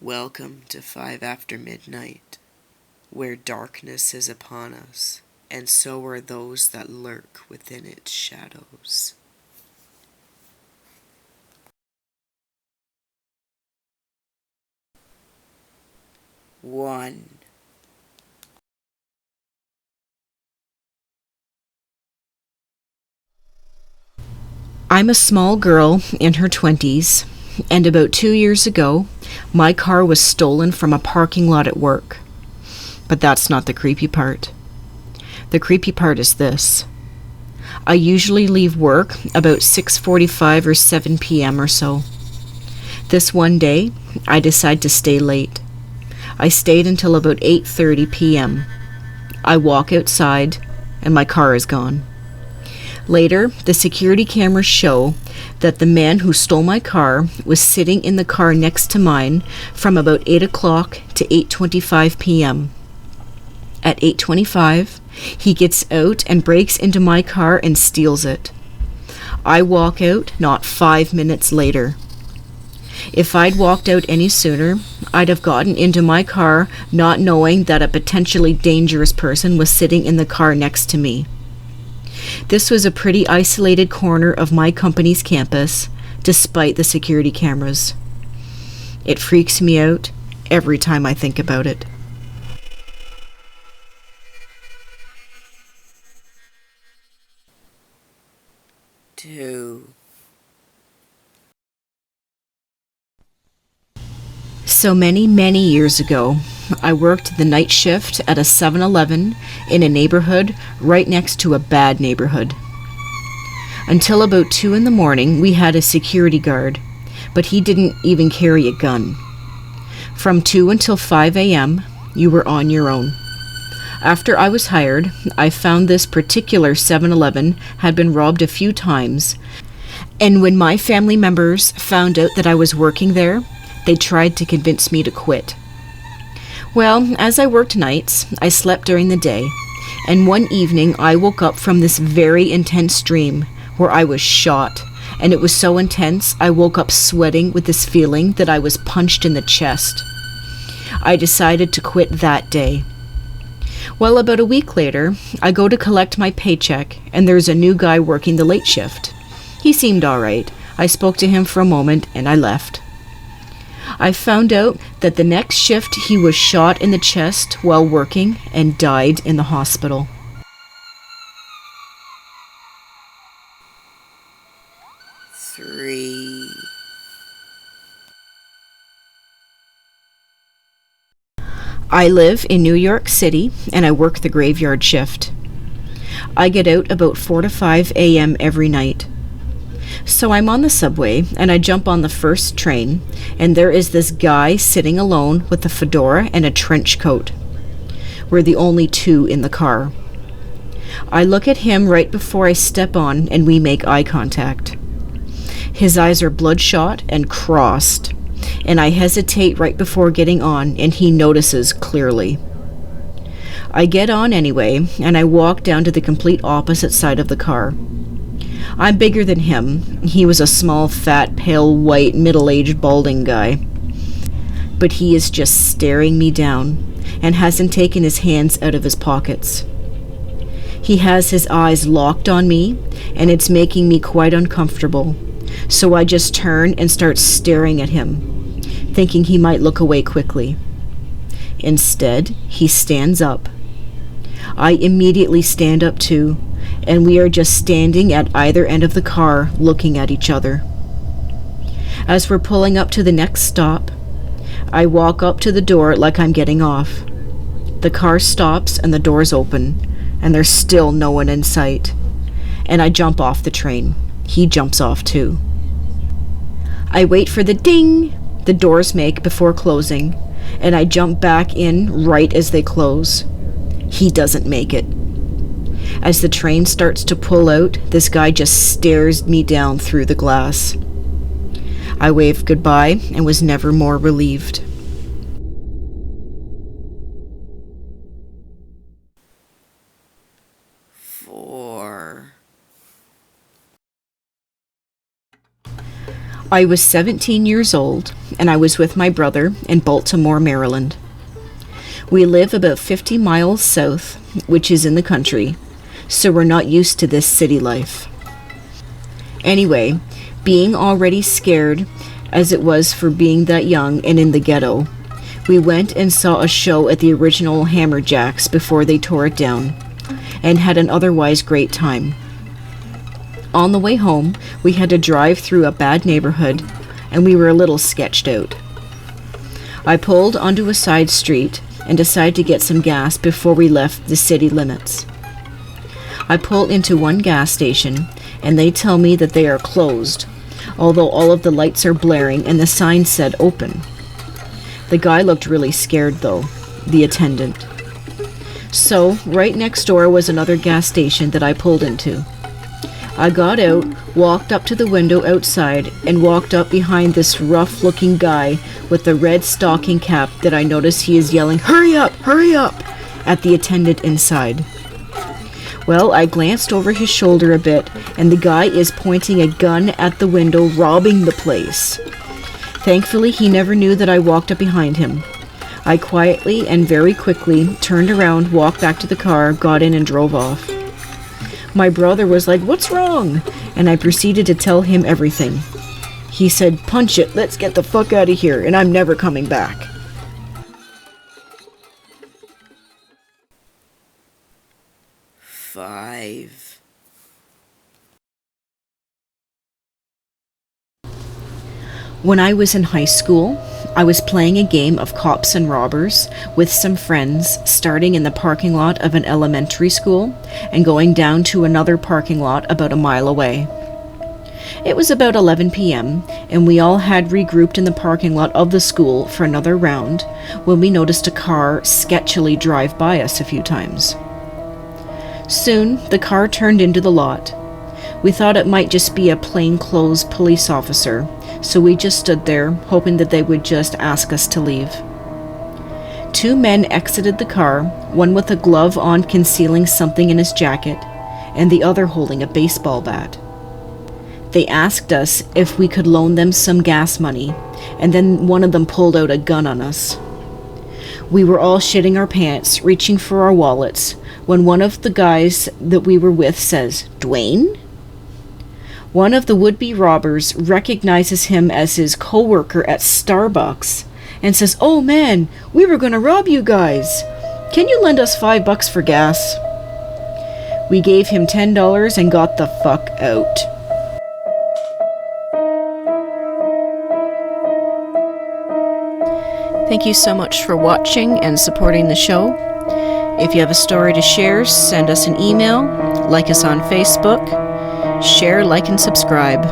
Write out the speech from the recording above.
Welcome to 5 after midnight, where darkness is upon us, and so are those that lurk within its shadows. One. I'm a small girl in her 20s, and about 2 years ago, my car was stolen from a parking lot at work. But that's not the creepy part. The creepy part is this. I usually leave work about 6:45 or 7 p.m. or so. This one day, I decide to stay late. I stayed until about 8:30 p.m. I walk outside, and my car is gone. Later, the security cameras show that the man who stole my car was sitting in the car next to mine from about 8 o'clock to 8:25 p.m. At 8:25, he gets out and breaks into my car and steals it. I walk out not 5 minutes later. If I'd walked out any sooner, I'd have gotten into my car not knowing that a potentially dangerous person was sitting in the car next to me. This was a pretty isolated corner of my company's campus, despite the security cameras. It freaks me out every time I think about it. Two. So many years ago, I worked the night shift at a 7-Eleven in a neighborhood right next to a bad neighborhood. Until about 2 in the morning, we had a security guard, but he didn't even carry a gun. From 2 until 5 a.m., you were on your own. After I was hired, I found this particular 7-Eleven had been robbed a few times, and when my family members found out that I was working there, they tried to convince me to quit. Well, as I worked nights, I slept during the day, and one evening I woke up from this very intense dream where I was shot, and it was so intense I woke up sweating with this feeling that I was punched in the chest. I decided to quit that day. Well, about a week later, I go to collect my paycheck, and there's a new guy working the late shift. He seemed all right. I spoke to him for a moment, and I left. I found out that the next shift he was shot in the chest while working and died in the hospital. Three. I live in New York City, and I work the graveyard shift. I get out about 4 to 5 a.m. every night. So I'm on the subway, and I jump on the first train, and there is this guy sitting alone with a fedora and a trench coat. We're the only two in the car. I look at him right before I step on, and we make eye contact. His eyes are bloodshot and crossed, and I hesitate right before getting on, and he notices clearly. I get on anyway, and I walk down to the complete opposite side of the car. I'm bigger than him. He was a small, fat, pale, white, middle-aged, balding guy. But he is just staring me down and hasn't taken his hands out of his pockets. He has his eyes locked on me, and it's making me quite uncomfortable. So I just turn and start staring at him, thinking he might look away quickly. Instead, he stands up. I immediately stand up too, and we are just standing at either end of the car looking at each other. As we're pulling up to the next stop, I walk up to the door like I'm getting off. The car stops and the doors open, and there's still no one in sight. And I jump off the train. He jumps off too. I wait for the ding the doors make before closing, and I jump back in right as they close. He doesn't make it. As the train starts to pull out, this guy just stares me down through the glass. I waved goodbye and was never more relieved. Four. I was 17 years old, and I was with my brother in Baltimore, Maryland. We live about 50 miles south, which is in the country, so we're not used to this city life. Anyway, being already scared, as it was for being that young and in the ghetto, we went and saw a show at the original Hammerjacks before they tore it down, and had an otherwise great time. On the way home, we had to drive through a bad neighborhood, and we were a little sketched out. I pulled onto a side street and decided to get some gas before we left the city limits. I pull into one gas station, and they tell me that they are closed, although all of the lights are blaring and the sign said open. The guy looked really scared though, the attendant. So, right next door was another gas station that I pulled into. I got out, walked up to the window outside, and walked up behind this rough-looking guy with the red stocking cap that I noticed he is yelling, hurry up, at the attendant inside. Well, I glanced over his shoulder a bit, and the guy is pointing a gun at the window, robbing the place. Thankfully, he never knew that I walked up behind him. I quietly and very quickly turned around, walked back to the car, got in, and drove off. My brother was like, what's wrong? And I proceeded to tell him everything. He said, punch it, let's get the fuck out of here, and I'm never coming back. Five. When I was in high school, I was playing a game of cops and robbers with some friends, starting in the parking lot of an elementary school and going down to another parking lot about a mile away. It was about 11 p.m., and we all had regrouped in the parking lot of the school for another round when we noticed a car sketchily drive by us a few times. Soon, the car turned into the lot. We thought it might just be a plainclothes police officer, so we just stood there, hoping that they would just ask us to leave. Two men exited the car, one with a glove on concealing something in his jacket, and the other holding a baseball bat. They asked us if we could loan them some gas money, and then one of them pulled out a gun on us. We were all shitting our pants, reaching for our wallets, when one of the guys that we were with says, "Dwayne?" One of the would-be robbers recognizes him as his co-worker at Starbucks and says, "Oh man, we were gonna rob you guys. Can you lend us $5 for gas?" We gave him $10 and got the fuck out. Thank you so much for watching and supporting the show. If you have a story to share, send us an email, like us on Facebook, share, like, and subscribe.